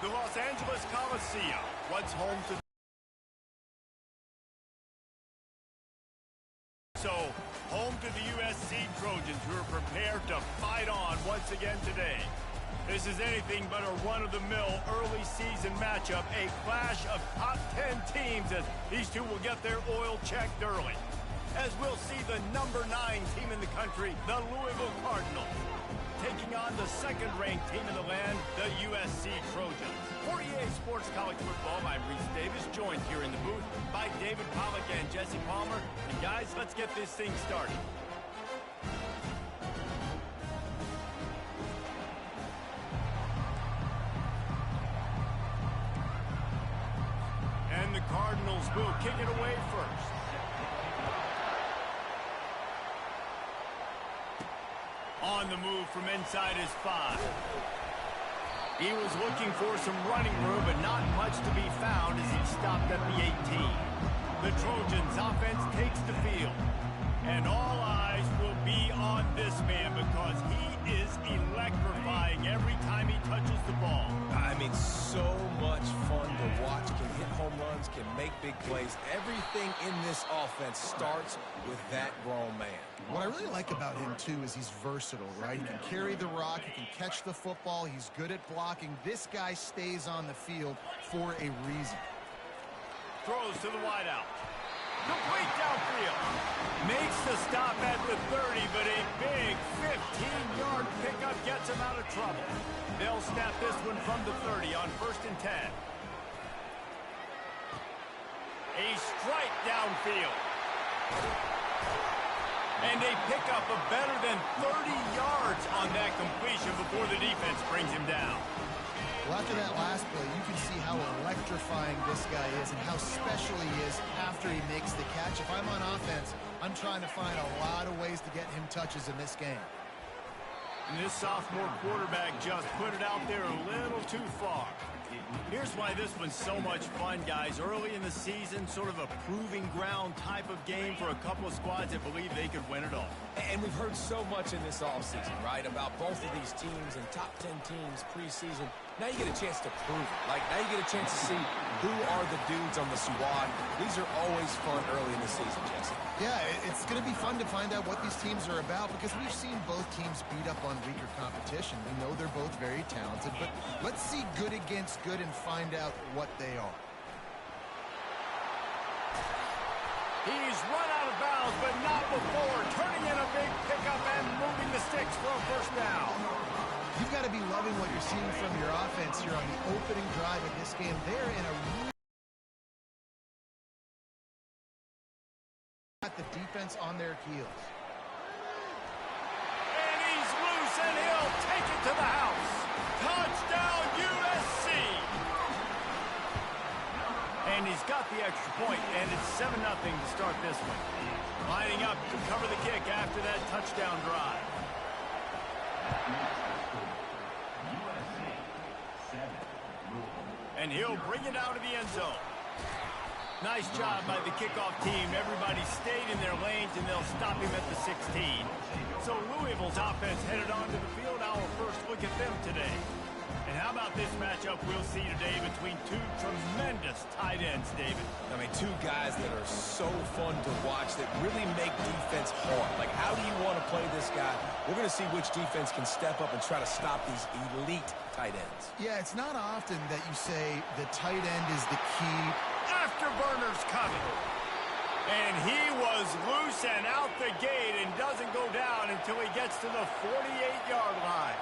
The Los Angeles Coliseum, once home to home to the USC Trojans, who are prepared to fight on once again today. This is anything but a run-of-the-mill early season matchup, a clash of top 10 teams as these two will get their oil checked early. As we'll see the #9 team in the country, the Louisville Cardinals, taking on the second-ranked team in the land, the USC Trojans. For EA Sports College Football, I'm Reese Davis, joined here in the booth by David Pollack and Jesse Palmer. And guys, let's get this thing started. And the Cardinals will kick it away first. On the move from inside his 5. He was looking for some running room, but not much to be found as he stopped at the 18. The Trojans' offense takes the field. And all eyes will be on this man because he is electrifying every time he touches the ball. I mean, so much fun to watch. Can hit home runs, can make big plays. Everything in this offense starts with that grown man. What I really like about him, too, is he's versatile, right? He can carry the rock, he can catch the football, he's good at blocking. This guy stays on the field for a reason. Throws to the wideout. Complete downfield. Makes the stop at the 30, but a big 15-yard pickup gets him out of trouble. They'll snap this one from the 30 on 1st and 10. A strike downfield. And a pickup of better than 30 yards on that completion before the defense brings him down. Well, after that last play, you can see how electrifying this guy is and how special he is after he makes the catch. If I'm on offense, I'm trying to find a lot of ways to get him touches in this game. And this sophomore quarterback just put it out there a little too far. Here's why this one's so much fun, guys. Early in the season, sort of a proving ground type of game for a couple of squads that believe they could win it all. And we've heard so much in this offseason, right, about both of these teams and top 10 teams preseason. Now you get a chance to prove it. Like, now you get a chance to see who are the dudes on the squad. These are always fun early in the season, Jesse. Yeah, it's going to be fun to find out what these teams are about because we've seen both teams beat up on weaker competition. We know they're both very talented, but let's see good against good and find out what they are. He's run out of bounds, but not before. Turning in a big pickup and moving the sticks for a first down. You've got to be loving what you're seeing from your offense here on the opening drive of this game. They're in a got the defense on their heels. And he's loose, and he'll take it to the house. Touchdown, USC! And he's got the extra point, and it's 7-0 to start this one. Lining up to cover the kick after that touchdown drive. And he'll bring it out of the end zone. Nice job by the kickoff team. Everybody stayed in their lanes, and they'll stop him at the 16. So Louisville's offense headed onto the field. Our first look at them today. And how about this matchup we'll see today between two tremendous tight ends, David? I mean, two guys that are so fun to watch that really make defense hard. Like, how do you want to play this guy? We're going to see which defense can step up and try to stop these elite tight ends. Yeah, it's not often that you say the tight end is the key. Afterburner's coming. And he was loose and out the gate and doesn't go down until he gets to the 48-yard line.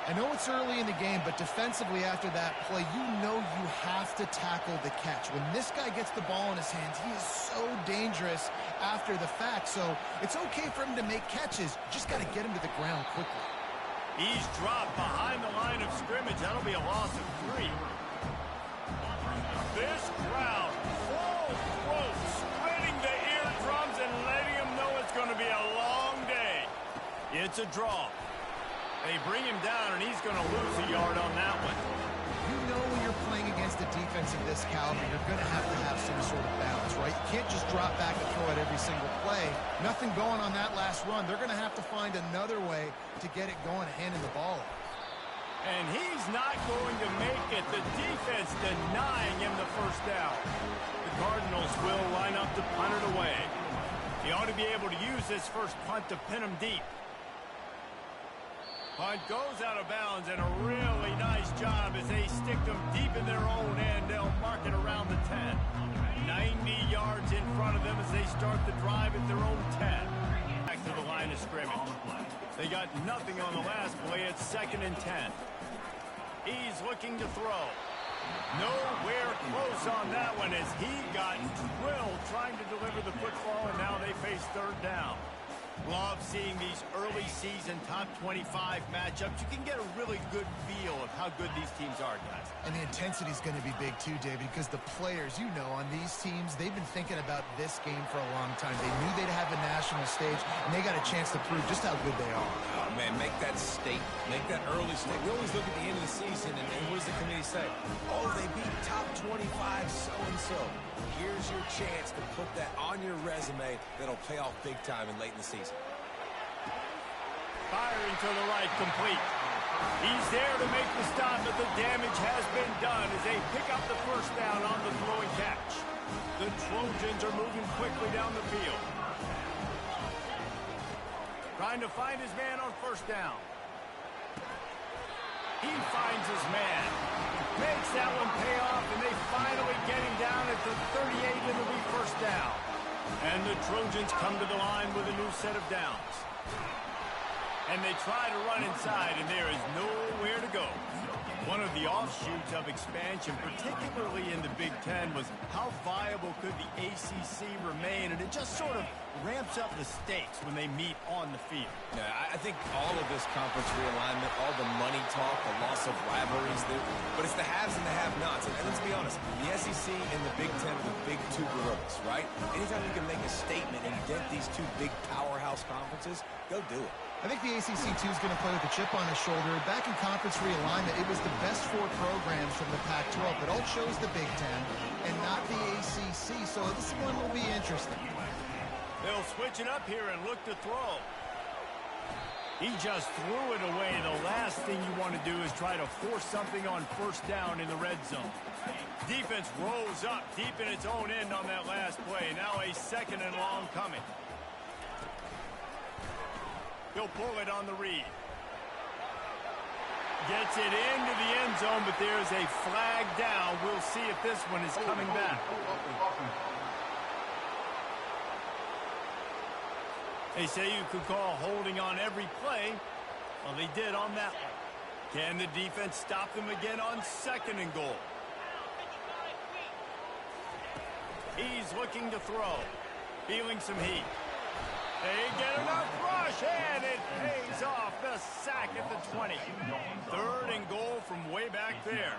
I know it's early in the game, but defensively after that play, you know you have to tackle the catch. When this guy gets the ball in his hands, he is so dangerous after the fact. So it's okay for him to make catches. Just got to get him to the ground quickly. He's dropped behind the line of scrimmage. That'll be a loss of 3. This crowd full throat, splitting the eardrums and letting him know it's going to be a long day. It's a draw. They bring him down, and he's going to lose a yard on that one. You know when you're playing against a defense of this caliber, you're going to have some sort of balance, right? You can't just drop back and throw it every single play. Nothing going on that last run. They're going to have to find another way to get it going, handing the ball off. And he's not going to make it. The defense denying him the first down. The Cardinals will line up to punt it away. He ought to be able to use this first punt to pin him deep. Punt goes out of bounds, and a really nice job as they stick them deep in their own end. They'll mark it around the 10. 90 yards in front of them as they start the drive at their own 10. Back to the line of scrimmage. They got nothing on the last play. It's 2nd and 10. He's looking to throw. Nowhere close on that one as he got drilled trying to deliver the football, and now they face 3rd down. Love seeing these early season top 25 matchups. You can get a really good feel of how good these teams are, guys. And the intensity is going to be big too, David, because the players, on these teams, they've been thinking about this game for a long time. They knew they'd have a national stage, and they got a chance to prove just how good they are. Oh, man, make that statement. Make that early statement. We always look at the end of the season, and what does the committee say? Oh, they beat top 25 so-and-so. Here's your chance to put that on your resume that'll pay off big time and late in the season. Firing to the right, complete. He's there to make the stop, but the damage has been done as they pick up the first down on the throwing catch. The Trojans are moving quickly down the field. Trying to find his man on first down. He finds his man. Makes that one pay off, and they finally get him down at the 38, and it'll be first down. And the Trojans come to the line with a new set of downs. And they try to run inside, and there is nowhere to go. One of the offshoots of expansion, particularly in the Big Ten, was how viable could the ACC remain, and it just sort of ramps up the stakes when they meet on the field. Yeah, I think all of this conference realignment, all the money talk, the loss of rivalries, but it's the haves and the have-nots. And let's be honest, the SEC and the Big Ten are the big two gorillas, right? Anytime you can make a statement and get these two big powerhouse conferences, go do it. I think the ACC, too, is going to play with a chip on his shoulder. Back in conference realignment, it was the best 4 programs from the Pac-12 that all chose the Big Ten and not the ACC, so this one will be interesting. They'll switch it up here and look to throw. He just threw it away. The last thing you want to do is try to force something on first down in the red zone. Defense rolls up deep in its own end on that last play. Now a 2nd and long coming. He'll pull it on the read. Gets it into the end zone, but there's a flag down. We'll see if this one is coming back. They say you could call holding on every play. Well, they did on that one. Can the defense stop them again on 2nd and goal? He's looking to throw. Feeling some heat. They get enough rush, and it pays off. The sack at the 20. 3rd and goal from way back there.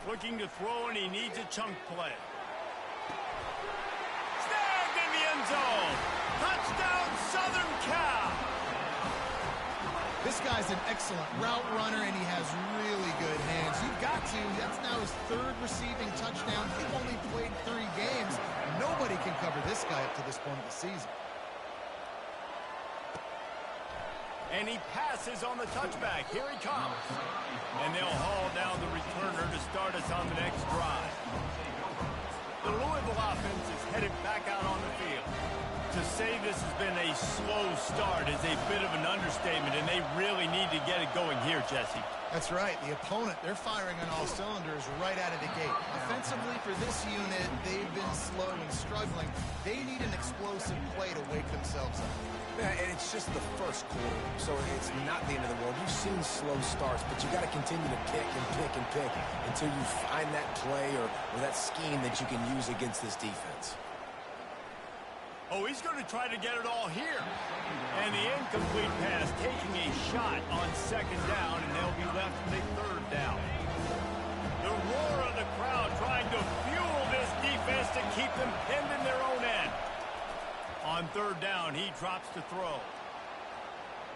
Looking to throw, and he needs a chunk play. Snagged in the end zone. Touchdown, Southern Cal. This guy's an excellent route runner, and he has really good hands. You've got to. That's now his 3rd receiving touchdown. He's only played 3 games. Nobody can cover this guy up to this point of the season. And he passes on the touchback. Here he comes. And they'll haul down the returner to start us on the next drive. The Louisville offense is headed back out on the field. To say this has been a slow start is a bit of an understatement, and they really need to get it going here, Jesse. That's right. The opponent, they're firing on all cylinders right out of the gate. Offensively, for this unit, they've been slow and struggling. They need an explosive play to wake themselves up. Yeah, and it's just the first quarter, so it's not the end of the world. You've seen slow starts, but you got to continue to pick and pick and pick until you find that play or that scheme that you can use against this defense. Oh, he's going to try to get it all here. And the incomplete pass taking a shot on 2nd down, and they'll be left with a 3rd down. The roar of the crowd trying to fuel this defense to keep them pinned in their own end. On 3rd down, he drops to throw.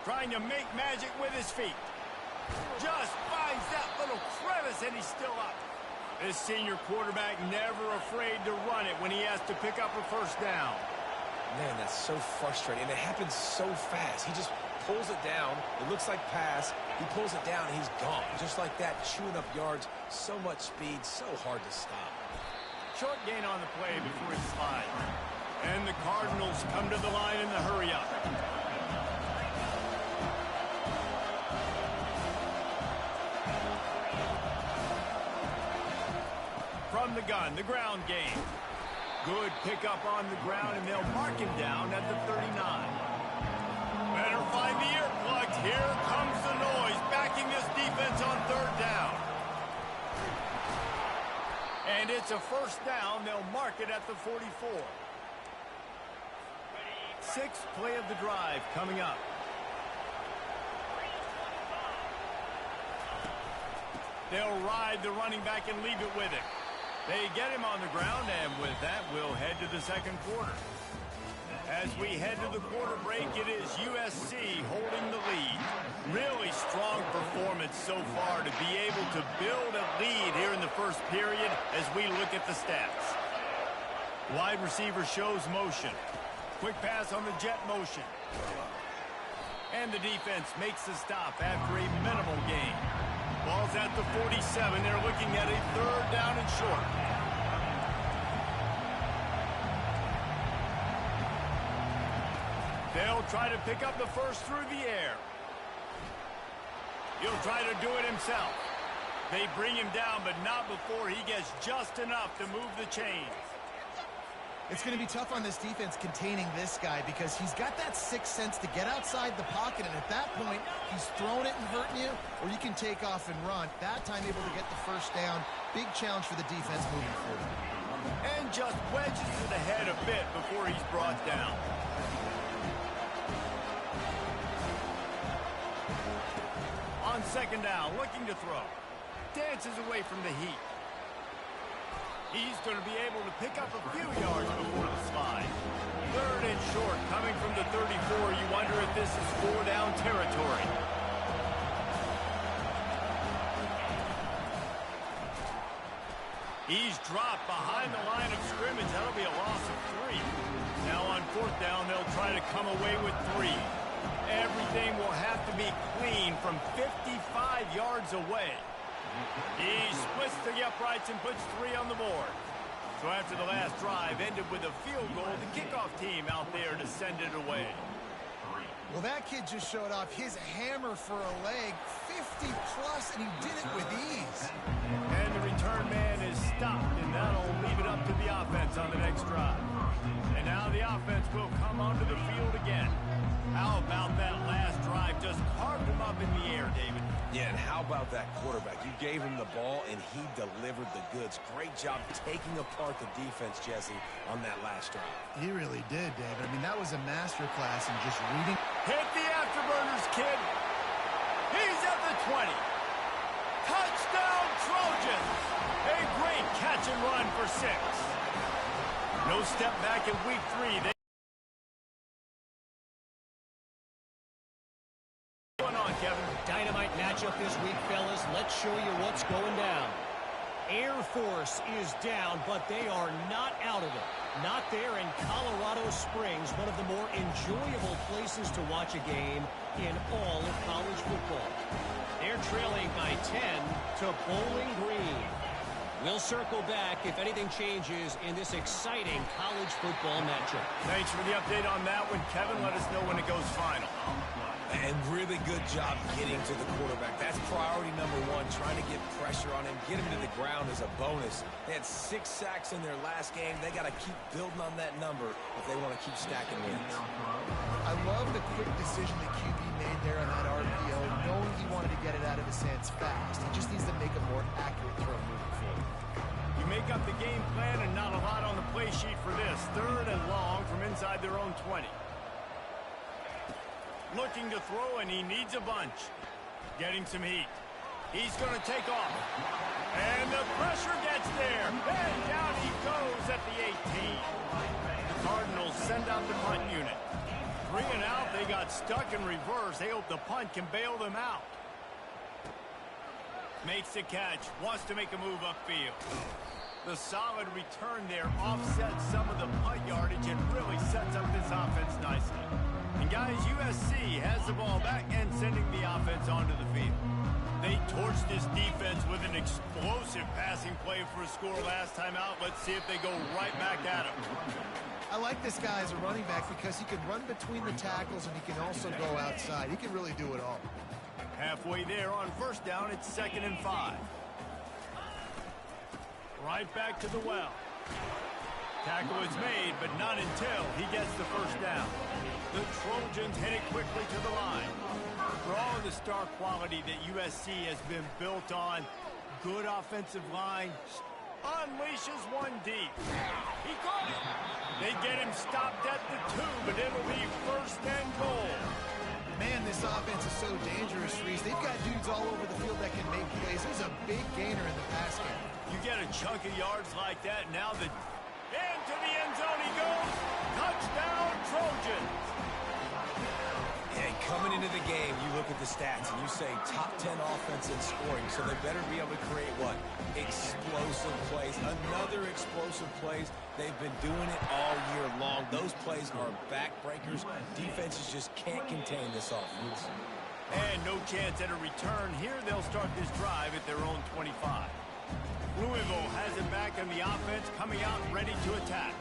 Trying to make magic with his feet. Just finds that little crevice, and he's still up. This senior quarterback never afraid to run it when he has to pick up a first down. Man, that's so frustrating. And it happens so fast. He just pulls it down. It looks like pass. He pulls it down, and he's gone. Just like that, chewing up yards. So much speed, so hard to stop. Short gain on the play before he slides. And the Cardinals come to the line in the hurry-up. From the gun, the ground game. Good pickup on the ground, and they'll mark him down at the 39. Better find the earplugs. Here comes the noise, backing this defense on third down. And it's a first down. They'll mark it at the 44. Sixth play of the drive coming up. They'll ride the running back and leave it with him. They get him on the ground, and with that, we'll head to the second quarter. As we head to the quarter break, it is USC holding the lead. Really strong performance so far to be able to build a lead here in the first period as we look at the stats. Wide receiver shows motion. Quick pass on the jet motion. And the defense makes the stop after a minimal gain. Ball's at the 47. They're looking at a third down and short. They'll try to pick up the first through the air. He'll try to do it himself. They bring him down, but not before he gets just enough to move the chains. It's going to be tough on this defense containing this guy because he's got that sixth sense to get outside the pocket, and at that point, he's throwing it and hurting you, or you can take off and run. That time able to get the first down. Big challenge for the defense moving forward. And just wedges it ahead a bit before he's brought down. On second down, looking to throw. Dances away from the heat. He's going to be able to pick up a few yards before the slide. Third and short, coming from the 34. You wonder if this is four-down territory. He's dropped behind the line of scrimmage. That'll be a loss of 3. Now on fourth down, they'll try to come away with 3. Everything will have to be clean from 55 yards away. He splits the uprights and puts 3 on the board. So after the last drive ended with a field goal, the kickoff team out there to send it away. Well, that kid just showed off his hammer for a leg, 50-plus, and he did it with ease. And the return man is stopped, and that'll leave it up to the offense on the next drive. And now the offense will come onto the field again. How about that last drive? Just carved him up in the air, David. Yeah, and how about that quarterback? You gave him the ball, and he delivered the goods. Great job taking apart the defense, Jesse, on that last drive. He really did, David. I mean, that was a masterclass in just reading. Hit the afterburners, kid. He's at the 20. Touchdown, Trojans. A great catch and run for 6. No step back in week 3. Dynamite matchup this week, fellas. Let's show you what's going down. Air Force is down, but they are not out of it. Not there in Colorado Springs, one of the more enjoyable places to watch a game in all of college football. They're trailing by 10 to Bowling Green. We'll circle back if anything changes in this exciting college football matchup. Thanks for the update on that one, Kevin. Let us know when it goes final. And really good job getting to the quarterback. That's priority number 1, trying to get pressure on him, get him to the ground as a bonus. They had 6 sacks in their last game. They got to keep building on that number if they want to keep stacking wins. I love the quick decision that QB made there on that RPO, knowing he wanted to get it out of his hands fast. He just needs to make a more accurate throw moving forward. You make up the game plan and not a lot on the play sheet for this. Third and long from inside their own 20. Looking to throw, and he needs a bunch. Getting some heat. He's going to take off. And the pressure gets there. And down he goes at the 18. The Cardinals send out the punt unit. 3 and out. They got stuck in reverse. They hope the punt can bail them out. Makes the catch. Wants to make a move upfield. The solid return there offsets some of the punt yardage and really sets up this USC has the ball back and sending the offense onto the field. They torched this defense with an explosive passing play for a score last time out. Let's see if they go right back at him. I like this guy as a running back because he can run between the tackles and he can also go outside. He can really do it all. Halfway there on first down, it's 2nd and 5. Right back to the well. Tackle is made, but not until he gets the first down. The Trojans head it quickly to the line. For all of the star quality that USC has been built on, good offensive line unleashes one deep. He caught it. They get him stopped at the 2, but it'll be 1st and goal. Man, this offense is so dangerous, Reese. They've got dudes all over the field that can make plays. He's a big gainer in the pass game. You get a chunk of yards like that, now into the end zone he goes. Touchdown, Trojans. And coming into the game, you look at the stats and you say top 10 offense in scoring, so they better be able to create what? Explosive plays. Another explosive plays. They've been doing it all year long. Those plays are backbreakers. Defenses just can't contain this offense. And no chance at a return. Here they'll start this drive at their own 25. Louisville has it back on the offense, coming out ready to attack.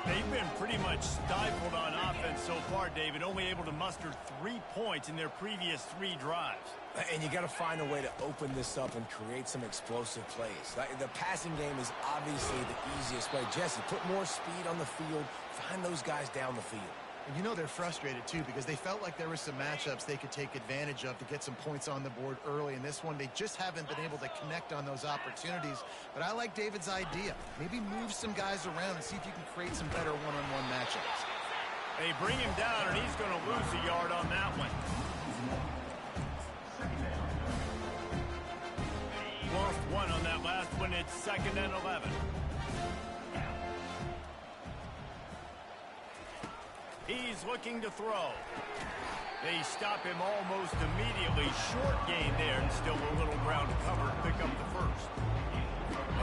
They've been pretty much stifled on offense so far, David, only able to muster 3 points in their previous 3 drives. And you got to find a way to open this up and create some explosive plays. The passing game is obviously the easiest way. Jesse, put more speed on the field, find those guys down the field. And you know they're frustrated, too, because they felt like there were some matchups they could take advantage of to get some points on the board early. In this one, they just haven't been able to connect on those opportunities. But I like David's idea. Maybe move some guys around and see if you can create some better one-on-one matchups. They bring him down, and he's going to lose a yard on that one. Lost 1 on that last one. It's 2nd and 11. He's looking to throw. They stop him almost immediately. Short gain there, and still a little ground covered. Pick up the first.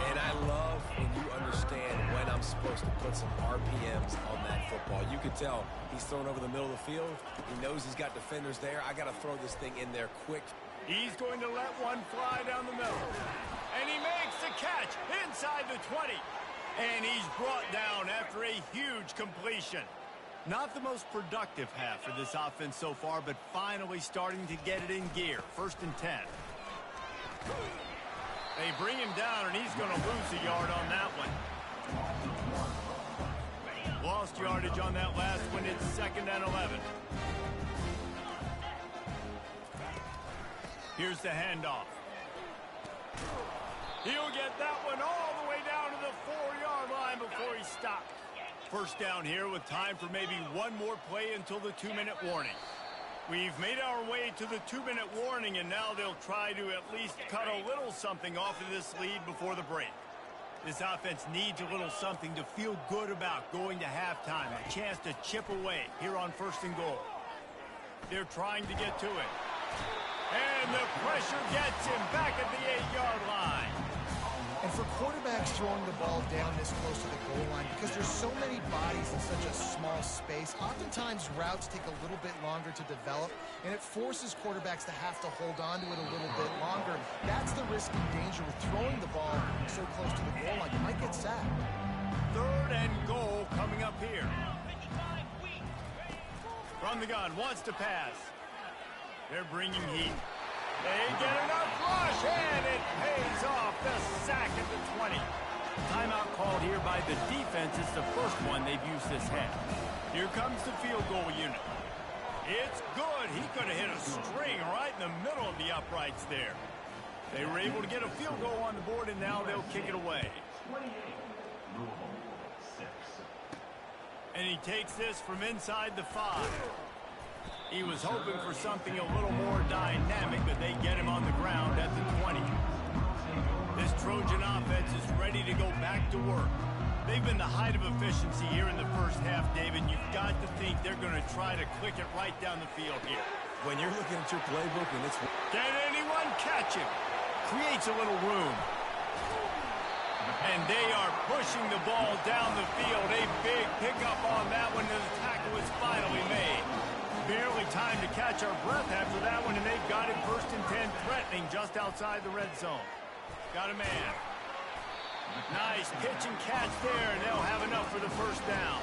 And I love when you understand when I'm supposed to put some RPMs on that football. You can tell he's thrown over the middle of the field. He knows he's got defenders there. I got to throw this thing in there quick. He's going to let one fly down the middle. And he makes the catch inside the 20. And he's brought down after a huge completion. Not the most productive half for this offense so far, but finally starting to get it in gear. 1st and 10. They bring him down, and he's going to lose a yard on that one. Lost yardage on that last one. It's 2nd and 11. Here's the handoff. He'll get that one all the way down to the 4-yard line before he stops. First down here with time for maybe one more play until the 2-minute warning. We've made our way to the 2-minute warning, and now they'll try to at least cut a little something off of this lead before the break. This offense needs a little something to feel good about going to halftime, a chance to chip away here on 1st and goal. They're trying to get to it. And the pressure gets him back at the 8-yard line. And for quarterbacks throwing the ball down this close to the goal line, because there's so many bodies in such a small space, oftentimes routes take a little bit longer to develop, and it forces quarterbacks to have to hold on to it a little bit longer. That's the risk and danger with throwing the ball so close to the goal line. You might get sacked. 3rd and goal coming up here. From the gun, wants to pass. They're bringing heat. They get enough rush, and it pays off. The sack at the 20. Timeout called here by the defense. It's the first one they've used this half. Here comes the field goal unit. It's good. He could have hit a string right in the middle of the uprights there. They were able to get a field goal on the board, and now they'll kick it away. And he takes this from inside the 5. He was hoping for something a little more dynamic, but they get him on the ground at the 20. This Trojan offense is ready to go back to work. They've been the height of efficiency here in the first half, David. You've got to think they're going to try to click it right down the field here. When you're looking at your playbook and it's... Can anyone catch him? Creates a little room. And they are pushing the ball down the field. A big pickup on that one, and the tackle is finally made. Barely time to catch our breath after that one, and they've got it 1st and 10, threatening just outside the red zone. Got a man. Nice pitch and catch there, and they'll have enough for the 1st down.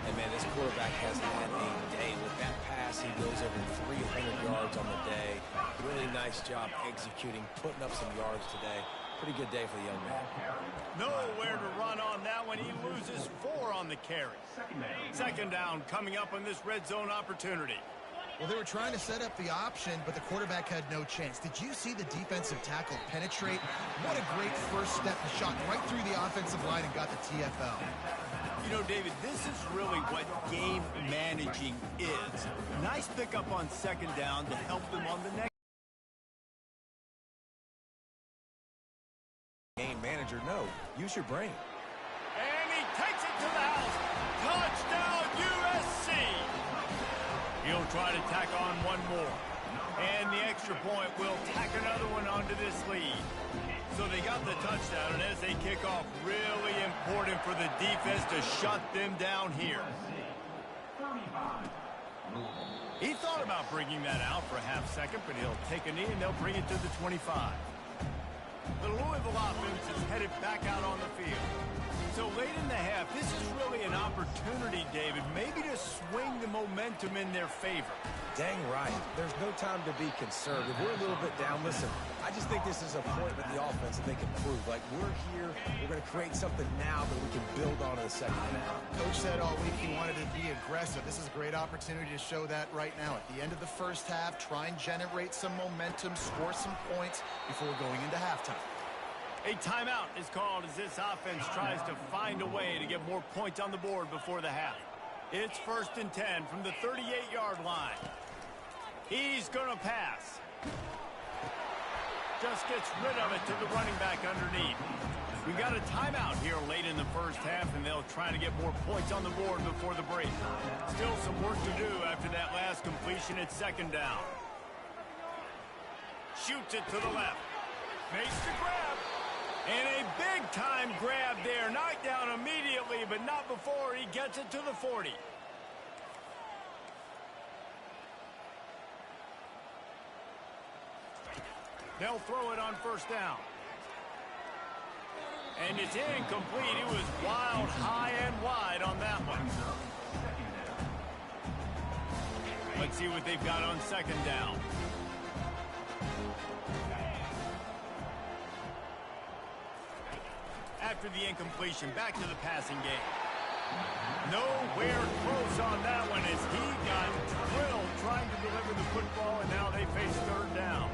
And, man, this quarterback has had a day with that pass. He goes over 300 yards on the day. Really nice job executing, putting up some yards today. Pretty good day for the young man. Nowhere to run on that one. He loses 4 on the carry. 2nd down coming up on this red zone opportunity. Well, they were trying to set up the option, but the quarterback had no chance. Did you see the defensive tackle penetrate? What a great first step. He shot right through the offensive line and got the TFL. You know, David, this is really what game managing is. Nice pickup on 2nd down to help them on the next. Game manager, no. Use your brain. And he takes it to the house. Touchdown, USC. He'll try to tack on one more. And the extra point will tack another one onto this lead. So they got the touchdown, and as they kick off, really important for the defense to shut them down here. He thought about bringing that out for a half second, but he'll take a knee, and they'll bring it to the 25. The Louisville offense is headed back out on the field. So late in the half, this is really an opportunity, David, maybe to swing the momentum in their favor. Dang right. There's no time to be concerned. If we're a little bit down, listen, I just think this is a point with the offense that they can prove. Like, we're here, we're going to create something now that we can build on in the 2nd half. Coach said all week he wanted to be aggressive. This is a great opportunity to show that right now. At the end of the 1st half, try and generate some momentum, score some points before going into halftime. A timeout is called as this offense tries to find a way to get more points on the board before the half. It's 1st and 10 from the 38-yard line. He's going to pass. Just gets rid of it to the running back underneath. We've got a timeout here late in the 1st half, and they'll try to get more points on the board before the break. Still some work to do after that last completion at 2nd down. Shoots it to the left. Makes the grab. And a big-time grab there. Knocked down immediately, but not before he gets it to the 40. They'll throw it on 1st down. And it's incomplete. It was wild, high and wide on that one. Let's see what they've got on 2nd down. After the incompletion, back to the passing game. Nowhere close on that one as he got drilled trying to deliver the football, and now they face 3rd down.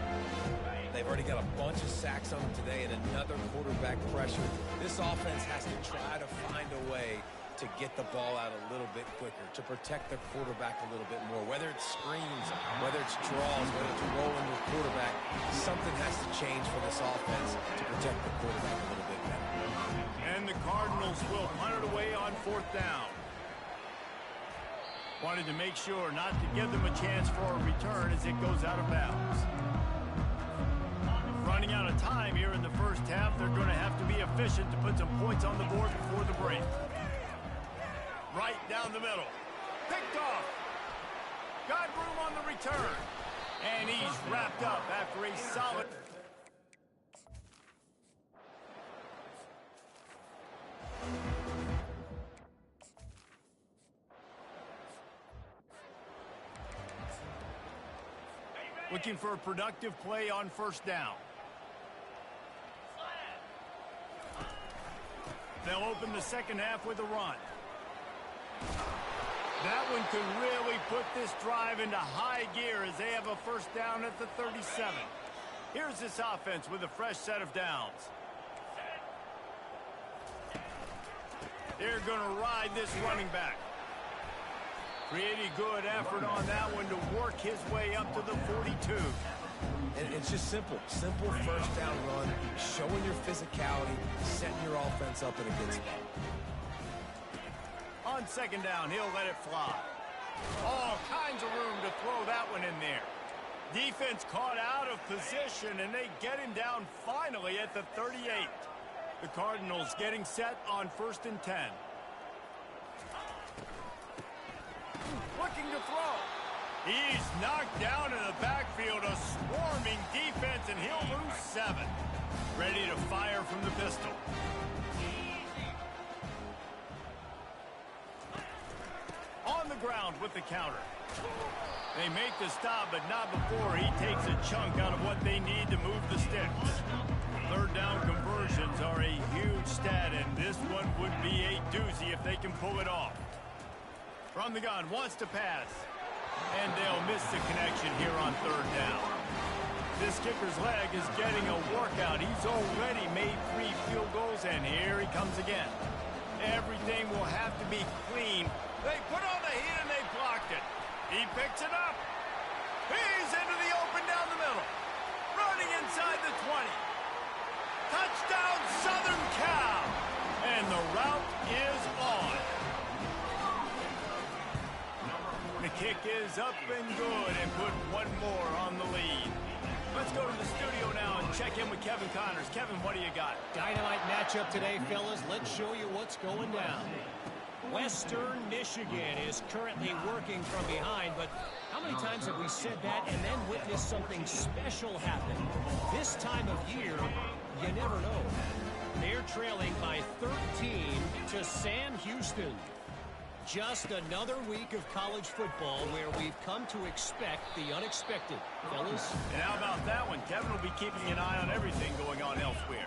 They've already got a bunch of sacks on them today and another quarterback pressure. This offense has to try to find a way to get the ball out a little bit quicker, to protect the quarterback a little bit more. Whether it's screens, whether it's draws, whether it's rolling the quarterback, something has to change for this offense to protect the quarterback a little bit better. And the Cardinals will punt it away on 4th down. Wanted to make sure not to give them a chance for a return as it goes out of bounds. Running out of time here in the 1st half, they're going to have to be efficient to put some points on the board before the break. Right down the middle. Picked off. Got room on the return. And he's wrapped up after a solid... Looking for a productive play on 1st down. They'll open the 2nd half with a run. That one could really put this drive into high gear as they have a 1st down at the 37. Here's this offense with a fresh set of downs. They're going to ride this running back. Pretty good effort on that one to work his way up to the 42. And it's just simple. Simple 1st down run, showing your physicality, setting your offense up in a good spot. On 2nd down, he'll let it fly. All kinds of room to throw that one in there. Defense caught out of position, and they get him down finally at the 38. The Cardinals getting set on 1st and 10. Looking to throw. He's knocked down in the backfield, a swarming defense, and he'll lose 7. Ready to fire from the pistol. On the ground with the counter. They make the stop, but not before he takes a chunk out of what they need to move the sticks. Third down conversions are a huge stat, and this one would be a doozy if they can pull it off. From the gun, wants to pass. And they'll miss the connection here on third down. This kicker's leg is getting a workout. He's already made 3 field goals, and here he comes again. Everything will have to be clean. They put on the heat, and they blocked it. He picks it up. He's into the open down the middle. Running inside the 20. Touchdown, Southern Cal. And the route is on. The kick is up and good and put one more on the lead. Let's go to the studio now and check in with Kevin Connors. Kevin, what do you got? Dynamite matchup today, fellas. Let's show you what's going down. Western Michigan is currently working from behind, but how many times have we said that and then witnessed something special happen? This time of year, you never know. They're trailing by 13 to Sam Houston. Just another week of college football where we've come to expect the unexpected, fellas. And how about that one? Kevin will be keeping an eye on everything going on elsewhere.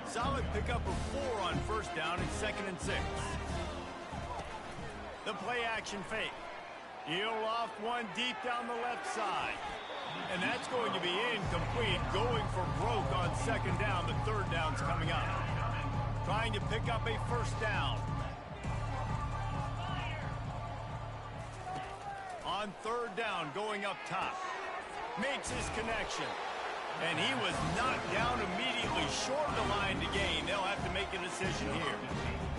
Solid pickup of 4 on first down and 2nd and 6. The play-action fake. He'll loft one deep down the left side. And that's going to be incomplete. Going for broke on 2nd down. The 3rd down's coming up. Trying to pick up a first down. On 3rd down, going up top. Makes his connection. And he was knocked down immediately short of the line to gain. They'll have to make a decision here.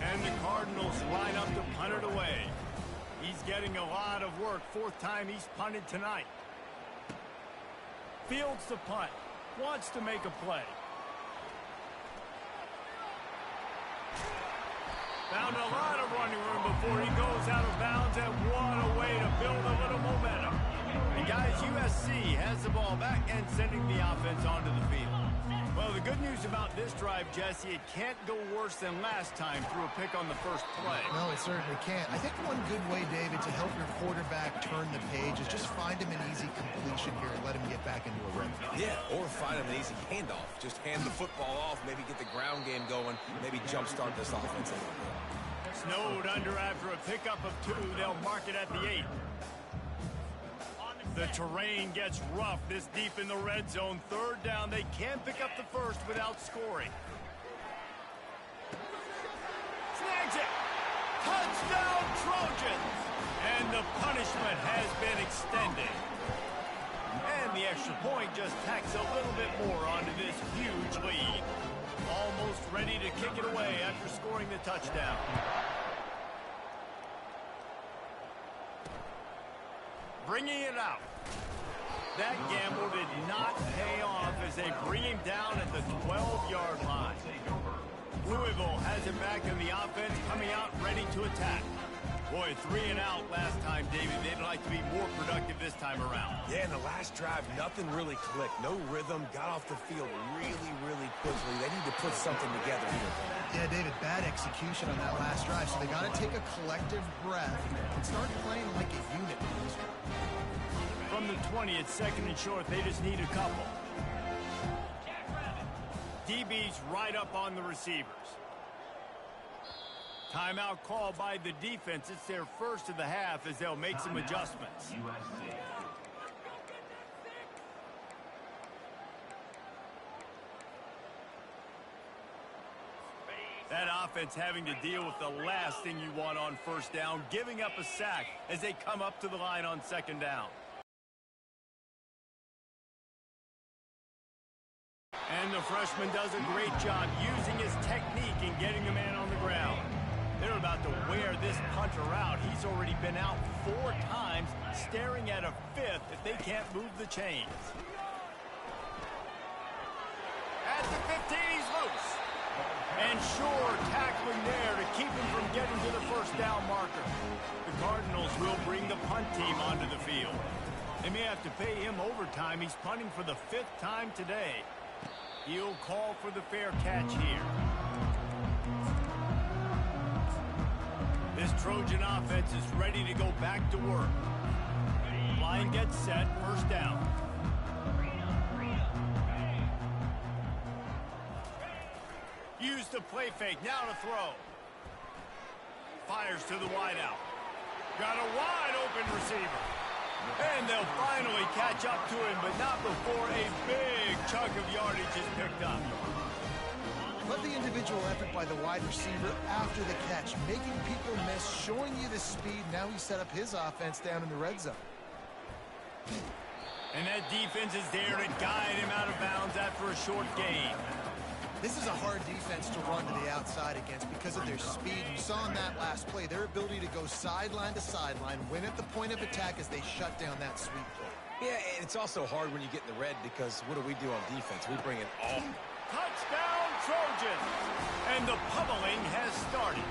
And the Cardinals line up to punt it away. He's getting a lot of work. 4th time he's punted tonight. Fields the punt. Wants to make a play. Found a lot of running room before he goes out of bounds, and what a way to build a little momentum. And guys, USC has the ball back and sending the offense onto the field. Well, the good news about this drive, Jesse, it can't go worse than last time through a pick on the first play. No, it certainly can't. I think one good way, David, to help your quarterback turn the page is just find him an easy completion here and let him get back into a rhythm. Yeah, or find him an easy handoff. Just hand the football off, maybe get the ground game going, maybe jumpstart this offense a little bit. Snowed under after a pickup of 2. They'll mark it at the 8. The terrain gets rough this deep in the red zone. 3rd down. They can't pick up the first without scoring. Snags it. Touchdown, Trojans. And the punishment has been extended. And the extra point just tacks a little bit more onto this huge lead. Almost ready to kick it away after scoring the touchdown. Bringing it out. That gamble did not pay off as they bring him down at the 12-yard line. Louisville has it back in the offense, coming out ready to attack. Boy, 3 and out last time, David. They'd like to be more productive this time around. Yeah, in the last drive, nothing really clicked. No rhythm, got off the field really, really quickly. They need to put something together here. Yeah, David, bad execution on that last drive, so they got to take a collective breath and start playing like a unit. From the 20, it's 2nd and short. They just need a couple. DB's right up on the receivers. Timeout called by the defense. It's their first of the half as they'll make some adjustments. That offense having to deal with the last thing you want on first down, giving up a sack as they come up to the line on 2nd down. And the freshman does a great job using his technique and getting the man on the ground. They're about to wear this punter out. He's already been out 4 times, staring at a 5th if they can't move the chains. At the 15, he's loose. And sure, tackling there to keep him from getting to the first down marker. The Cardinals will bring the the punt team onto the field. They may have to pay him overtime. He's punting for the 5th time today. He'll call for the fair catch here. This Trojan offense is ready to go back to work. Line gets set, first down. Use the play fake, now to throw. Fires to the wideout. Got a wide open receiver. And they'll finally catch up to him, but not before a big chunk of yardage is picked up. Love the individual effort by the wide receiver after the catch, making people miss, showing you the speed. Now he set up his offense down in the red zone. And that defense is there to guide him out of bounds after a short gain. This is a hard defense to run to the outside against because of their speed. You saw in that last play their ability to go sideline to sideline, win at the point of attack as they shut down that sweep play. Yeah, and it's also hard when you get in the red because what do we do on defense? We bring it all. Touchdown, Trojans! And the pummeling has started.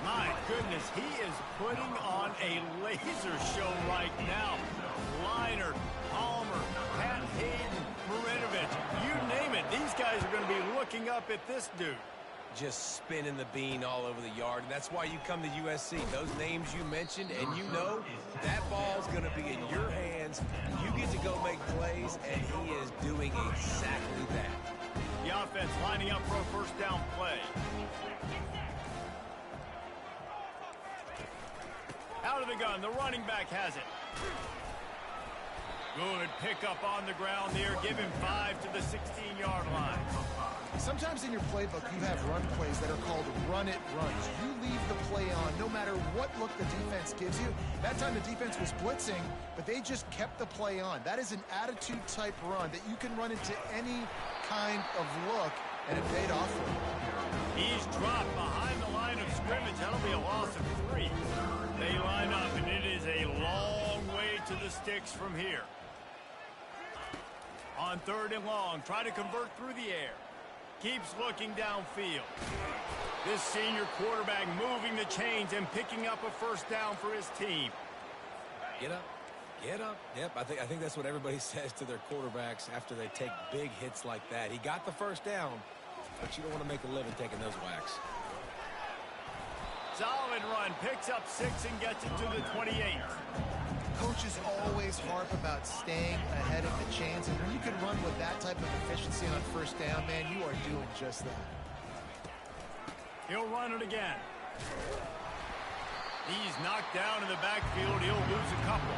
My goodness, he is putting on a laser show right now. Leinart, Palmer, Pat Hayden, Marinovich, you name it. These guys are going to be looking up at this dude. Just spinning the bean all over the yard, and that's why you come to USC. Those names you mentioned, and you know that ball's going to be in your hands. You get to go make plays, and he is doing exactly that. The offense lining up for a first down play. Out of the gun, the running back has it. Good pickup on the ground there. Give him 5 to the 16-yard line. Sometimes in your playbook, you have run plays that are called run-it runs. You leave the play on no matter what look the defense gives you. That time the defense was blitzing, but they just kept the play on. That is an attitude-type run that you can run into any kind of look, and it paid off for him. He's dropped behind the line of scrimmage. That'll be a loss of 3. They line up, and it is a long way to the sticks from here. On 3rd and long, try to convert through the air. Keeps looking downfield. This senior quarterback moving the chains and picking up a first down for his team. Get up. Get up. Yep, I think that's what everybody says to their quarterbacks after they take big hits like that. He got the first down, but you don't want to make a living taking those whacks. Solid run. Picks up 6 and gets it to the 28. Coaches always harp about staying ahead of the chains, and when you can run with that type of efficiency on first down, man, you are doing just that. He'll run it again. He's knocked down in the backfield. He'll lose a couple.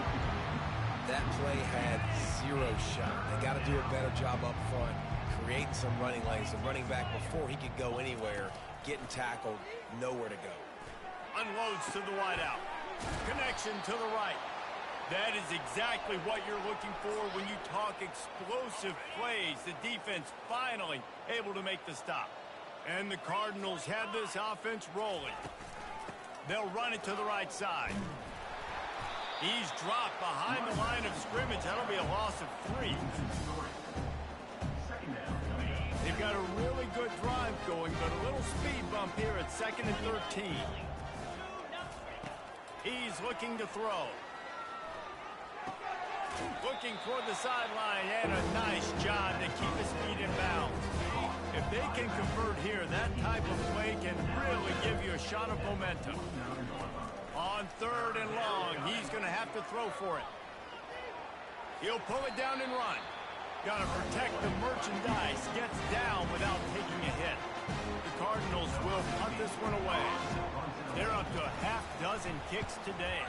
That play had 0 shot. They got to do a better job up front, creating some running lanes. The running back, before he could go anywhere, getting tackled, nowhere to go. Unloads to the wideout. Connection to the right. That is exactly what you're looking for when you talk explosive plays. The defense finally able to make the stop. And the Cardinals have this offense rolling. They'll run it to the right side. He's dropped behind the line of scrimmage. That'll be a loss of 3. They've got a really good drive going, but a little speed bump here at 2nd and 13. He's looking to throw. Looking toward the sideline, and a nice job to keep his feet in bounds. If they can convert here, that type of play can really give you a shot of momentum. On 3rd and long, he's going to have to throw for it. He'll pull it down and run. Got to protect the merchandise. Gets down without taking a hit. The Cardinals will punt this one away. They're up to a half-dozen kicks today.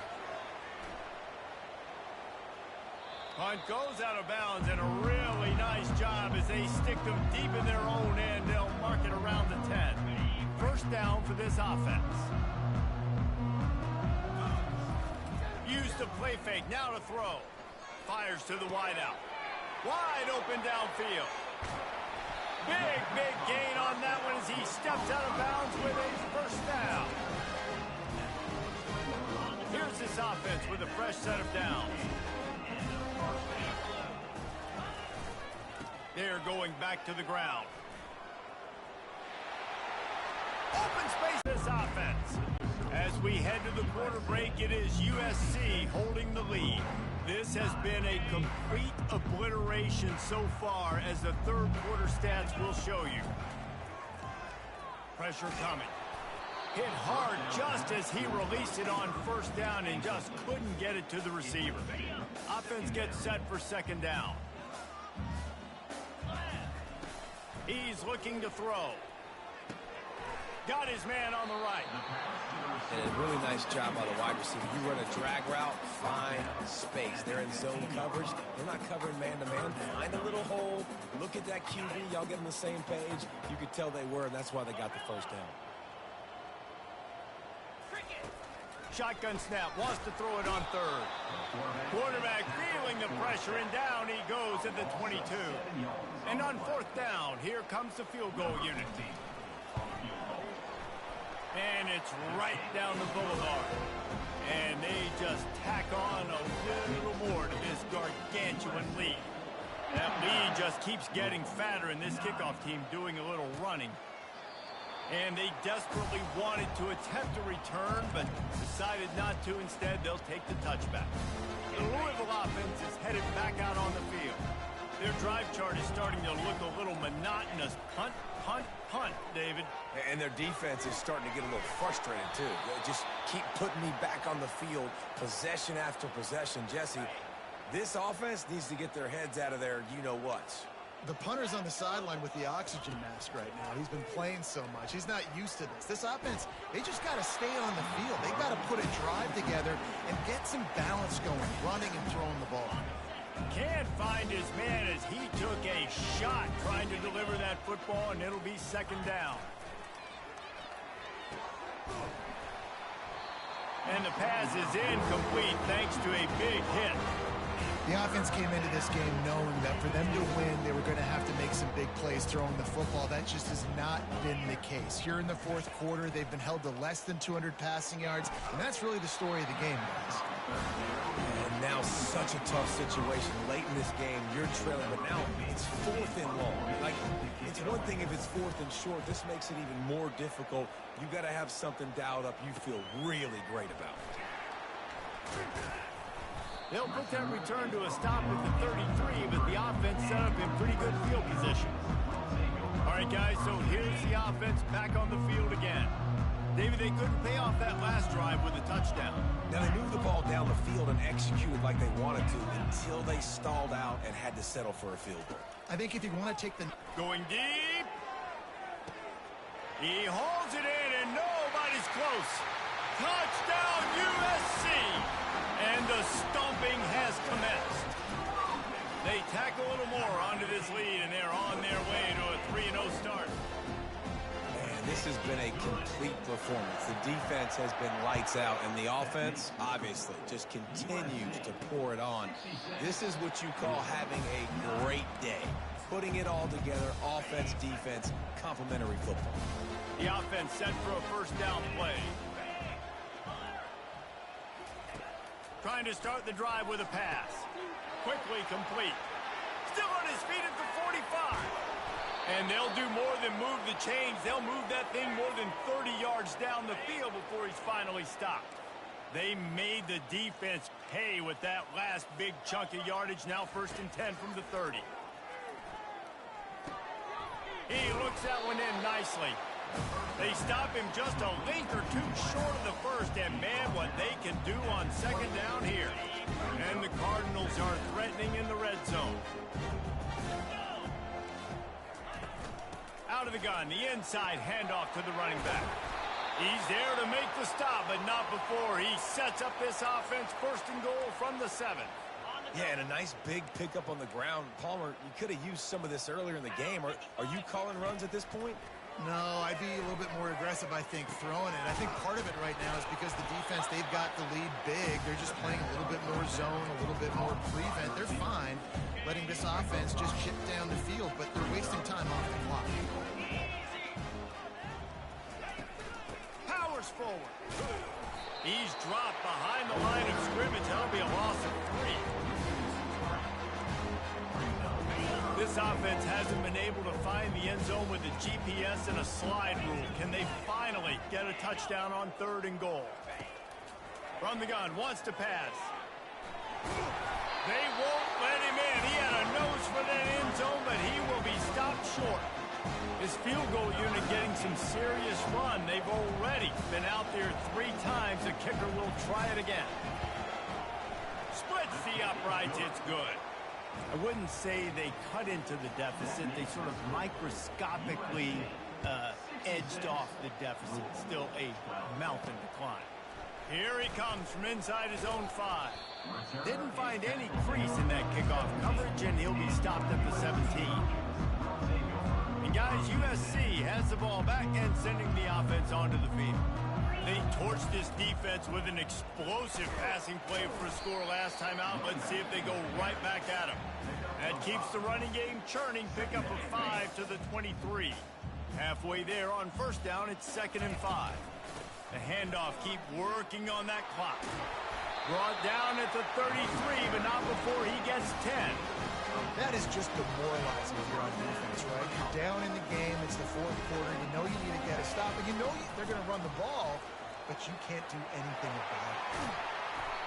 Punt goes out of bounds, and a really nice job as they stick them deep in their own end. They'll mark it around the 10. First down for this offense. Use the play fake, now to throw. Fires to the wideout. Wide open downfield. Big gain on that one as he steps out of bounds with a first down. Here's this offense with a fresh set of downs. They're going back to the ground. Open space, this offense. As we head to the quarter break, it is USC holding the lead. This has been a complete obliteration so far, as the third quarter stats will show you. Pressure coming. Hit hard just as he released it on first down and just couldn't get it to the receiver. Offense gets set for second down. He's looking to throw. Got his man on the right. And a really nice job by the wide receiver. You run a drag route, find space. They're in zone coverage. They're not covering man-to-man. Find a little hole. Look at that QB. Y'all get on the same page. You could tell they were, and that's why they got the first down. Shotgun snap, wants to throw it on third. Quarterback feeling the pressure, and down he goes at the 22. And on fourth down, here comes the field goal unit. And it's right down the boulevard. And they just tack on a little more to this gargantuan lead. That lead just keeps getting fatter, and this kickoff team doing a little running. And they desperately wanted to attempt a return, but decided not to. Instead, they'll take the touchback. The Louisville offense is headed back out on the field. Their drive chart is starting to look a little monotonous. Punt, punt, punt, David. And their defense is starting to get a little frustrated, too. They just keep putting me back on the field, possession after possession. Jesse, this offense needs to get their heads out of their you-know-whats. The punter's on the sideline with the oxygen mask right now. He's been playing so much. He's not used to this. This offense, they just got to stay on the field. They got to put a drive together and get some balance going, running and throwing the ball. Can't find his man as he took a shot trying to deliver that football, and it'll be second down. And the pass is incomplete thanks to a big hit. The offense came into this game knowing that for them to win, they were going to have to make some big plays throwing the football. That just has not been the case. Here in the fourth quarter, they've been held to less than 200 passing yards, and that's really the story of the game, guys. And now such a tough situation. Late in this game, you're trailing, but now it's fourth and long. Like, it's one thing if it's fourth and short. This makes it even more difficult. You got to have something dialed up you feel really great about. They'll put that return to a stop at the 33, but the offense set up in pretty good field position. All right, guys, so here's the offense back on the field again. David, they couldn't pay off that last drive with a touchdown. Now, they moved the ball down the field and executed like they wanted to until they stalled out and had to settle for a field goal. I think if you want to take the... Going deep. He holds it in, and nobody's close. Touchdown, USC! And the stomping has commenced. They tack a little more onto this lead, and they're on their way to a 3-0 start. And this has been a complete performance. The defense has been lights out, and the offense, obviously, just continues to pour it on. This is what you call having a great day. Putting it all together, offense, defense, complementary football. The offense set for a first down play. Trying to start the drive with a pass. Quickly complete. Still on his feet at the 45. And they'll do more than move the chains. They'll move that thing more than 30 yards down the field before he's finally stopped. They made the defense pay with that last big chunk of yardage. Now first and 10 from the 30. He looks that one in nicely. They stop him just a length or two short of the first, and man, what they can do on second down here. And the Cardinals are threatening in the red zone. Out of the gun, the inside handoff to the running back. He's there to make the stop, but not before he sets up this offense first and goal from the 7. Yeah, and a nice big pickup on the ground. Palmer, you could have used some of this earlier in the game. Are you calling runs at this point? No, I'd be a little bit more aggressive, I think, throwing it. I think part of it right now is because the defense, they've got the lead big. They're just playing a little bit more zone, a little bit more prevent. They're fine letting this offense just chip down the field, but they're wasting time off the clock. Powers forward. He's dropped behind the line of scrimmage. That'll be a loss of 3. This offense hasn't been able to find the end zone with a GPS and a slide rule. Can they finally get a touchdown on 3rd and goal? From the gun, wants to pass. They won't let him in. He had a nose for that end zone, but he will be stopped short. His field goal unit getting some serious run. They've already been out there 3 times. The kicker will try it again. Splits the uprights. It's good. I wouldn't say they cut into the deficit. They sort of microscopically edged off the deficit. Still a mountain to climb. Here he comes from inside his own 5. Didn't find any crease in that kickoff coverage, and he'll be stopped at the 17. And guys, USC has the ball back and sending the offense onto the field. They torched this defense with an explosive passing play for a score last time out. Let's see if they go right back at him. That keeps the running game churning. Pick up a 5 to the 23. Halfway there on 1st down, it's 2nd and 5. The handoff, keep working on that clock. Brought down at the 33, but not before he gets 10. That is just demoralizing if you're on defense, right? You're down in the game. It's the 4th quarter. You know you need to get a stop, and you know they're going to run the ball, but you can't do anything about it.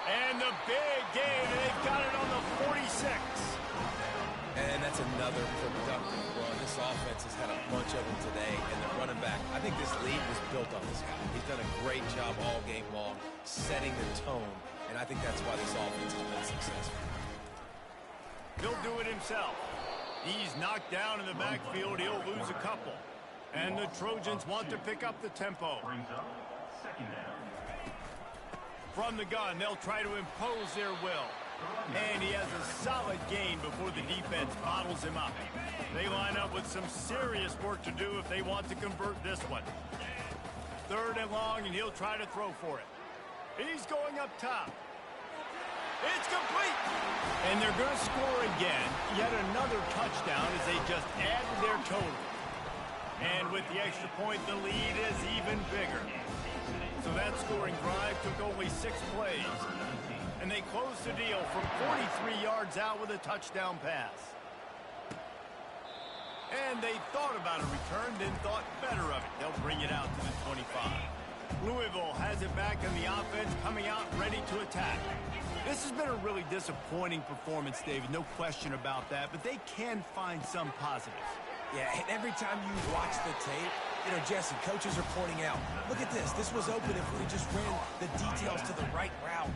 And the big game, and they've got it on the 46. And that's another productive run. This offense has had a bunch of them today, and the running back, I think this lead was built on this guy. He's done a great job all game long, setting the tone, and I think that's why this offense has been successful. He'll do it himself. He's knocked down in the backfield. He'll lose a couple. And the Trojans want to pick up the tempo. From the gun, they'll try to impose their will. And he has a solid gain before the defense bottles him up. They line up with some serious work to do if they want to convert this one. 3rd and long, and he'll try to throw for it. He's going up top. It's complete. And they're going to score again. Yet another touchdown as they just add to their total. And with the extra point, the lead is even bigger. So that scoring drive took only 6 plays. And they closed the deal from 43 yards out with a touchdown pass. And they thought about a return, then thought better of it. They'll bring it out to the 25. Louisville has it back in the offense, coming out ready to attack. This has been a really disappointing performance, David, no question about that, but they can find some positives. Yeah, and every time you watch the tape, you know, Jesse, coaches are pointing out, look at this. This was open if we just ran the details to the right route,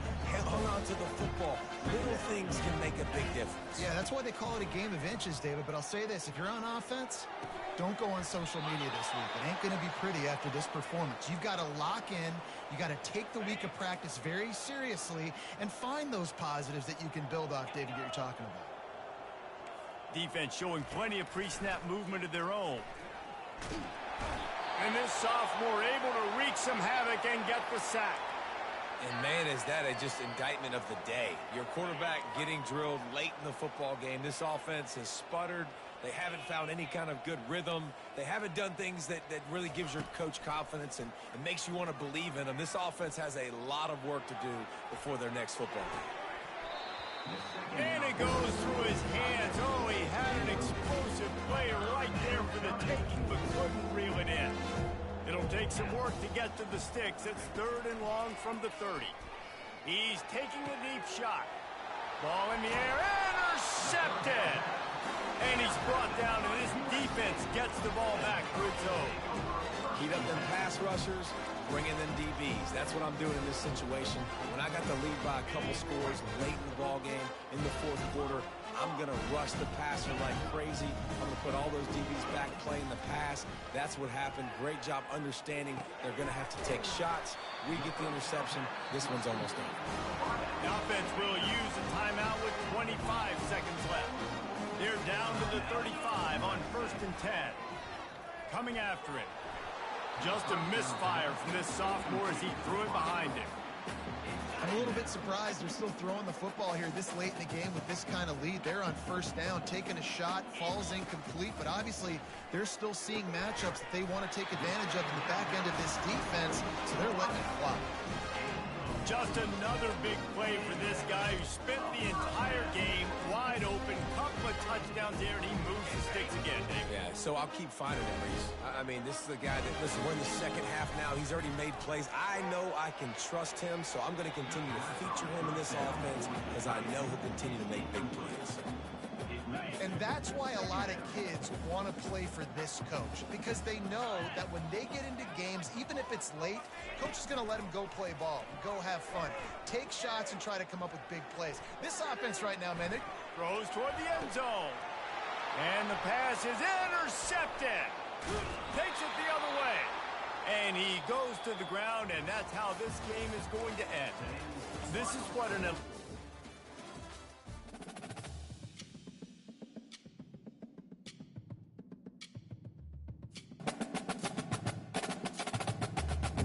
hung on to the football. Little things can make a big difference. Yeah, that's why they call it a game of inches, David. But I'll say this, if you're on offense, don't go on social media this week. It ain't going to be pretty after this performance. You've got to lock in. You got to take the week of practice very seriously and find those positives that you can build off, David, that you're talking about. Defense showing plenty of pre-snap movement of their own. And this sophomore able to wreak some havoc and get the sack. And, man, is that just indictment of the day. Your quarterback getting drilled late in the football game. This offense has sputtered. They haven't found any kind of good rhythm. They haven't done things that really gives your coach confidence and makes you want to believe in them. This offense has a lot of work to do before their next football game. And it goes through his hands. Oh, he had an explosive play right there for the taking, but couldn't reel it in. It'll take some work to get to the sticks. It's 3rd and long from the 30. He's taking a deep shot. Ball in the air, intercepted. And he's brought down, and his defense gets the ball back for its own. Heat up them pass rushers, bring in them DBs. That's what I'm doing in this situation. When I got the lead by a couple scores late in the ball game, in the 4th quarter, I'm going to rush the passer like crazy. I'm going to put all those DBs back playing the pass. That's what happened. Great job understanding they're going to have to take shots. We get the interception. This one's almost over. The offense will use a timeout with 25 seconds left. They're down to the 35 on 1st and 10. Coming after it. Just a misfire from this sophomore as he threw it behind him. I'm a little bit surprised they're still throwing the football here this late in the game with this kind of lead. They're on 1st down, taking a shot, falls incomplete, but obviously they're still seeing matchups that they want to take advantage of in the back end of this defense, so they're letting it fly. Just another big play for this guy who spent the entire game wide open. Couple of touchdowns there, and he moves the sticks again, Dave. Yeah, so I'll keep finding him, Reese. I mean, this is the guy that, listen, we're in the second half now. He's already made plays. I know I can trust him, so I'm going to continue to feature him in this offense because I know he'll continue to make big plays. And that's why a lot of kids want to play for this coach, because they know that when they get into games, even if it's late, coach is going to let them go play ball, go have fun, take shots and try to come up with big plays. This offense right now, man, Throws toward the end zone. And the pass is intercepted. Takes it the other way. And he goes to the ground, and that's how this game is going to end. This is what an